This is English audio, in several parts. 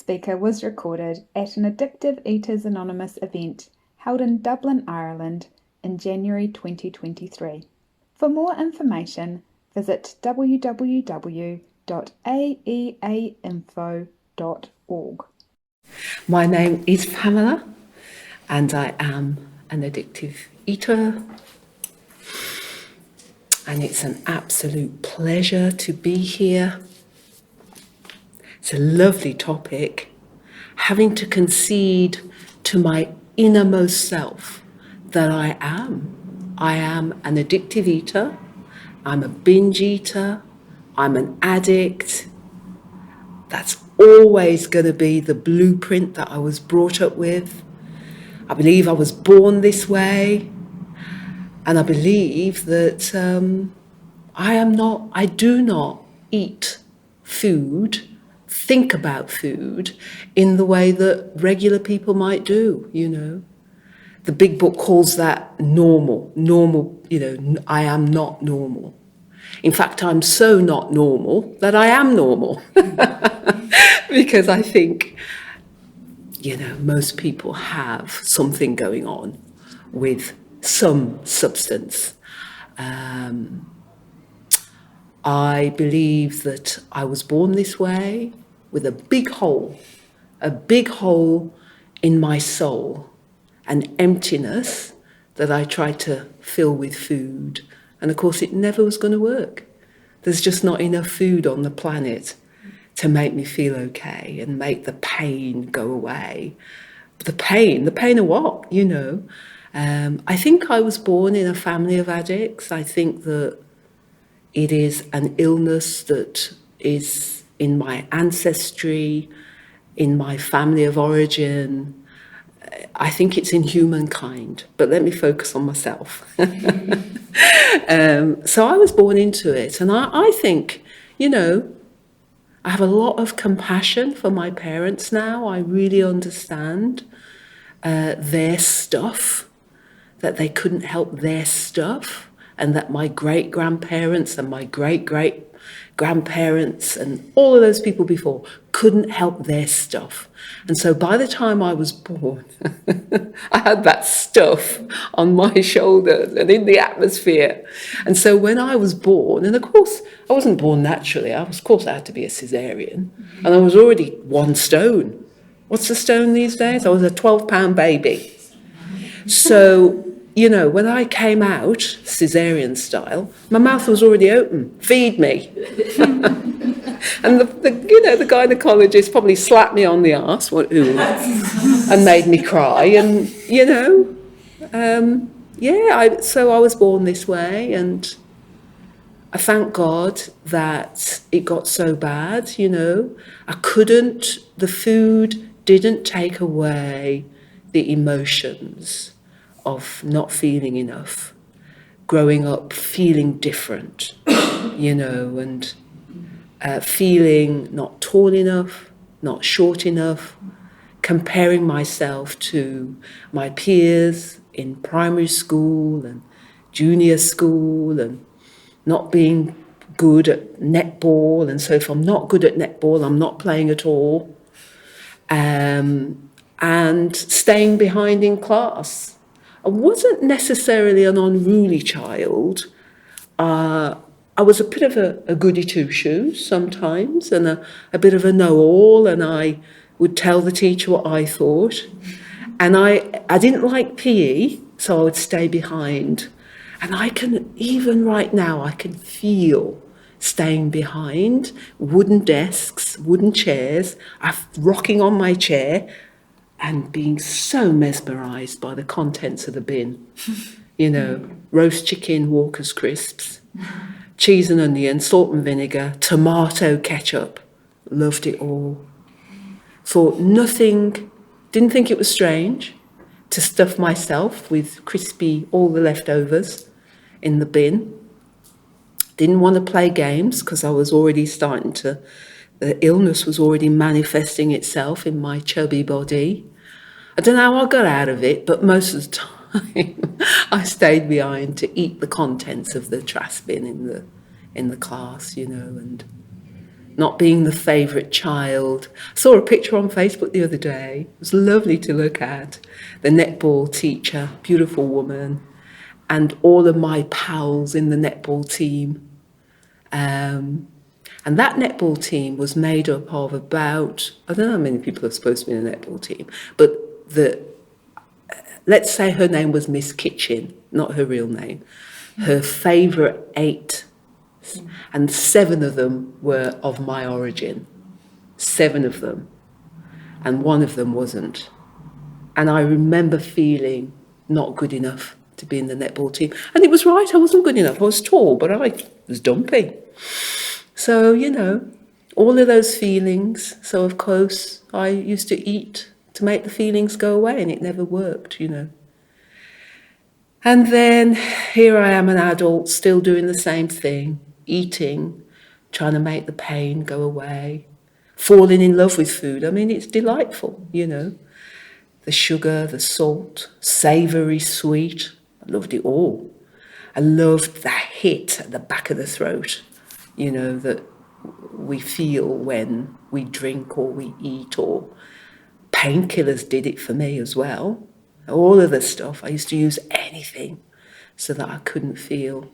speaker was recorded at an Addictive Eaters Anonymous event held in Dublin, Ireland in January 2023. For more information, visit www.aeainfo.org. My name is Pamela, and I am an addictive eater. And it's an absolute pleasure to be here. It's a lovely topic, having to concede to my innermost self that I am. I am an addictive eater, I'm a binge eater, I'm an addict. That's always going to be the blueprint that I was brought up with. I believe I was born this way, and I believe that I do not eat food, think about food in the way that regular people might do, you know. The big book calls that normal, you know, I am not normal. In fact, I'm so not normal that I am normal. Because I think, you know, most people have something going on with some substance. I believe that I was born this way with a big hole in my soul, an emptiness that I tried to fill with food. And of course, it never was going to work. There's just not enough food on the planet to make me feel okay and make the pain go away. The pain of what, you know? I think I was born in a family of addicts. I think that it is an illness that is in my ancestry, in my family of origin. I think it's in humankind, but let me focus on myself. So I was born into it, and I think, you know, I have a lot of compassion for my parents now. I really understand their stuff, that they couldn't help their stuff, and that my great-grandparents and my great-great-grandparents and all of those people before couldn't help their stuff. And so by the time I was born, I had that stuff on my shoulders and in the atmosphere. And so when I was born, and of course, I wasn't born naturally. Of course, I had to be a cesarean. And I was already 1 stone. What's the stone these days? I was a 12-pound baby. So, you know, when I came out, cesarean style, my mouth was already open. Feed me. And the gynecologist probably slapped me on the arse, and made me cry. And, you know, so I was born this way, and I thank God that it got so bad, you know. The food didn't take away the emotions of not feeling enough, growing up feeling different, you know, and feeling not tall enough, not short enough, comparing myself to my peers in primary school and junior school, and not being good at netball. And so if I'm not good at netball, I'm not playing at all. And staying behind in class. I wasn't necessarily an unruly child. I was a bit of a goody two-shoes sometimes, and a bit of a know-all, and I would tell the teacher what I thought. And I didn't like PE, so I would stay behind. And even right now, I can feel staying behind, wooden desks, wooden chairs, rocking on my chair, and being so mesmerised by the contents of the bin. You know, roast chicken, Walker's crisps, cheese and onion, salt and vinegar, tomato ketchup. Loved it all. Didn't think it was strange to stuff myself with all the leftovers in the bin. Didn't want to play games because I was already the illness was already manifesting itself in my chubby body. I don't know how I got out of it, but most of the time I stayed behind to eat the contents of the trash bin in the class, you know. And not being the favourite child. I saw a picture on Facebook the other day. It was lovely to look at. The netball teacher, beautiful woman, and all of my pals in the netball team. And that netball team was made up of about, I don't know how many people are supposed to be in a netball team, but let's say her name was Miss Kitchen, not her real name. Her favourite 8, and 7 of them were of my origin. 7 of them. And 1 of them wasn't. And I remember feeling not good enough to be in the netball team. And it was right, I wasn't good enough. I was tall, but I was dumpy. So, all of those feelings. So, of course, I used to eat to make the feelings go away, and it never worked, And then here I am, an adult, still doing the same thing, eating, trying to make the pain go away, falling in love with food. I mean, it's delightful, The sugar, the salt, savoury, sweet. I loved it all. I loved that hit at the back of the throat, that we feel when we drink or we eat, or painkillers did it for me as well. All of this stuff, I used to use anything so that I couldn't feel.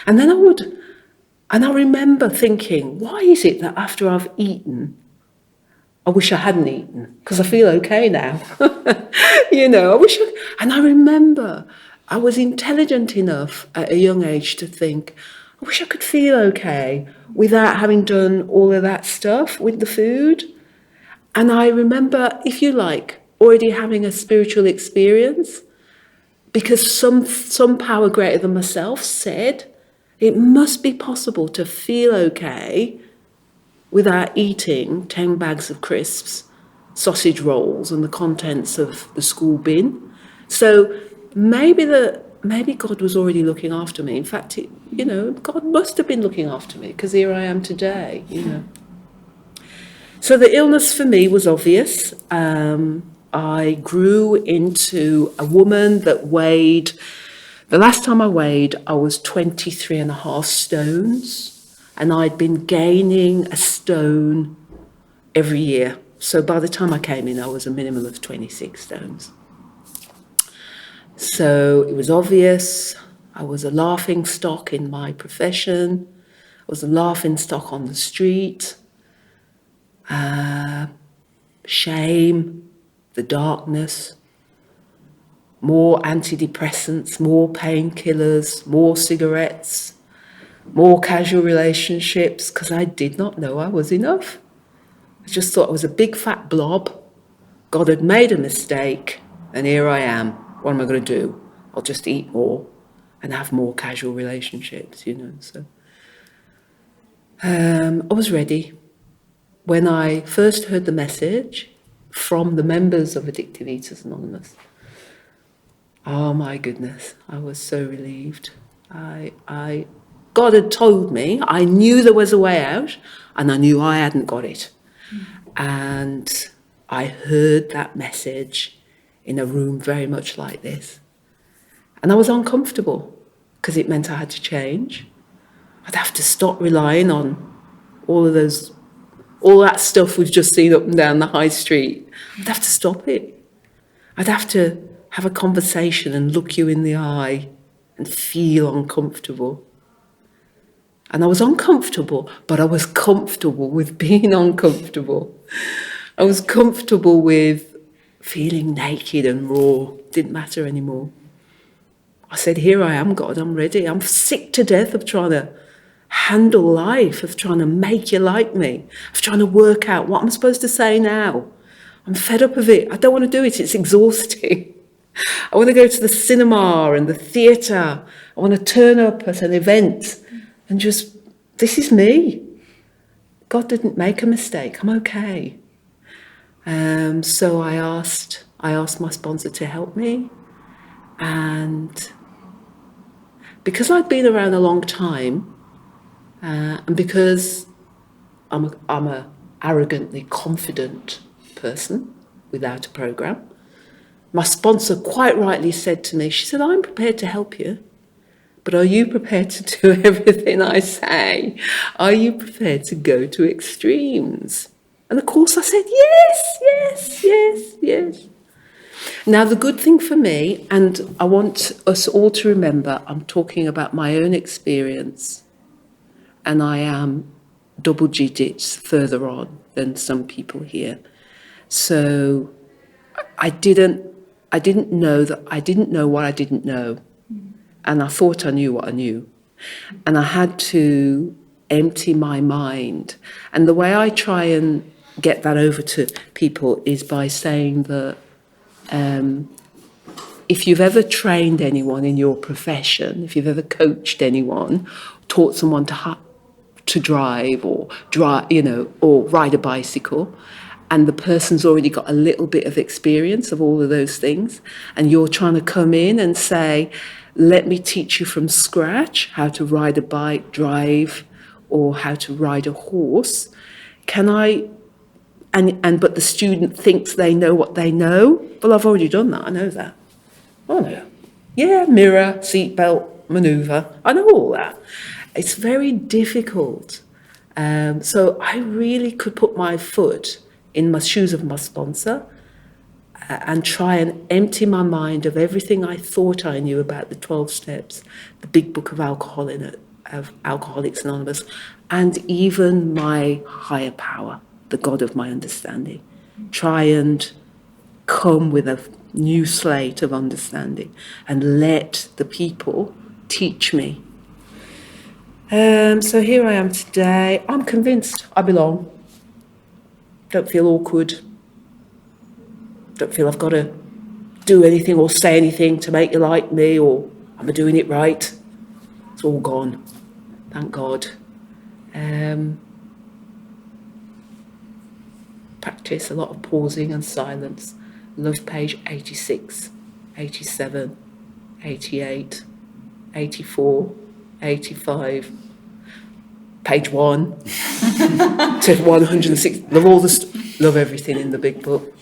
And then I remember thinking, why is it that after I've eaten, I wish I hadn't eaten, because I feel okay now. And I remember I was intelligent enough at a young age to think, I wish I could feel okay without having done all of that stuff with the food. And I remember, if you like, already having a spiritual experience, because some power greater than myself said, it must be possible to feel okay without eating 10 bags of crisps, sausage rolls, and the contents of the school bin. So maybe God was already looking after me. In fact, God must have been looking after me, because here I am today, So the illness for me was obvious. I grew into a woman that weighed, the last time I weighed, I was 23.5 stones. And I'd been gaining a stone every year. So by the time I came in, I was a minimum of 26 stones. So it was obvious. I was a laughing stock in my profession. I was a laughing stock on the street. Shame, the darkness, more antidepressants, more painkillers, more cigarettes, more casual relationships, because I did not know I was enough. I just thought I was a big fat blob. God had made a mistake, and here I am. What am I going to do? I'll just eat more and have more casual relationships, So I was ready. When I first heard the message from the members of Addictive Eaters Anonymous, oh my goodness, I was so relieved. God had told me, I knew there was a way out, and I knew I hadn't got it. And I heard that message in a room very much like this. And I was uncomfortable, because it meant I had to change. I'd have to stop relying on all that stuff we've just seen up and down the high street. I'd have to stop it. I'd have to have a conversation and look you in the eye and feel uncomfortable. And I was uncomfortable, but I was comfortable with being uncomfortable. I was comfortable with feeling naked and raw. It didn't matter anymore. I said, here I am, God, I'm ready. I'm sick to death of trying to handle life, of trying to make you like me, of trying to work out what I'm supposed to say now. I'm fed up of it. I don't want to do it. It's exhausting. I want to go to the cinema and the theatre. I want to turn up at an event and just, this is me. God didn't make a mistake. I'm okay. So I asked my sponsor to help me. And because I'd been around a long time, and because I'm a arrogantly confident person without a program, my sponsor quite rightly said to me, she said, I'm prepared to help you, But are you prepared to do everything I say? Are you prepared to go to extremes? And of course I said, yes, yes, yes, yes. Now, the good thing for me, and I want us all to remember, I'm talking about my own experience, and I am double digits further on than some people here. So I didn't know that I didn't know what I didn't know. And I thought I knew what I knew. And I had to empty my mind. And the way I try and get that over to people is by saying that if you've ever trained anyone in your profession, if you've ever coached anyone, taught someone to drive or or ride a bicycle, and the person's already got a little bit of experience of all of those things, and you're trying to come in and say, let me teach you from scratch how to ride a bike, drive, or how to ride a horse. Can I? But the student thinks they know what they know. Well, I've already done that. I know that. I know. Yeah, mirror, seatbelt, manoeuvre. I know all that. It's very difficult. So I really could put my foot in my shoes of my sponsor and try and empty my mind of everything I thought I knew about the 12 steps, the big book of Alcoholics Anonymous, and even my higher power, the God of my understanding. Try and come with a new slate of understanding and let the people teach me. So here I am today. I'm convinced I belong. Don't feel awkward. Don't feel I've got to do anything or say anything to make you like me, or am I doing it right? It's all gone. Thank God. Practice a lot of pausing and silence. Love page 86, 87, 88, 84, 85. Page 1 to 106. Love all love everything in the big book.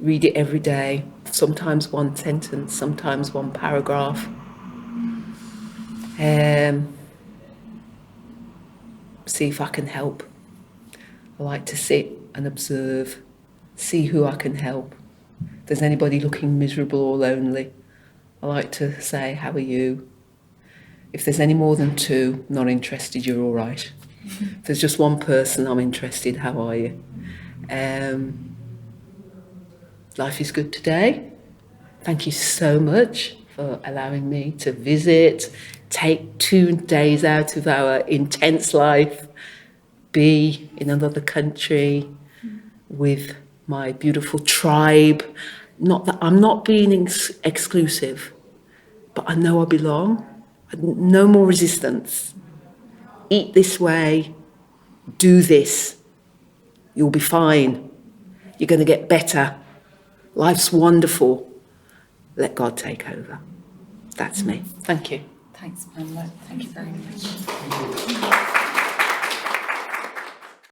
Read it every day. Sometimes one sentence, sometimes one paragraph. See if I can help. I like to sit and observe, see who I can help. If there's anybody looking miserable or lonely, I like to say, how are you? If there's any more than 2, not interested, you're all right. If there's just one person, I'm interested, how are you? Life is good today. Thank you so much for allowing me to visit, take 2 days out of our intense life, be in another country with my beautiful tribe. Not that I'm not being exclusive, but I know I belong. No more resistance. Eat this way, do this. You'll be fine. You're going to get better. Life's wonderful. Let God take over. That's me. Thank you. Thanks, Pamela. Thank you very much.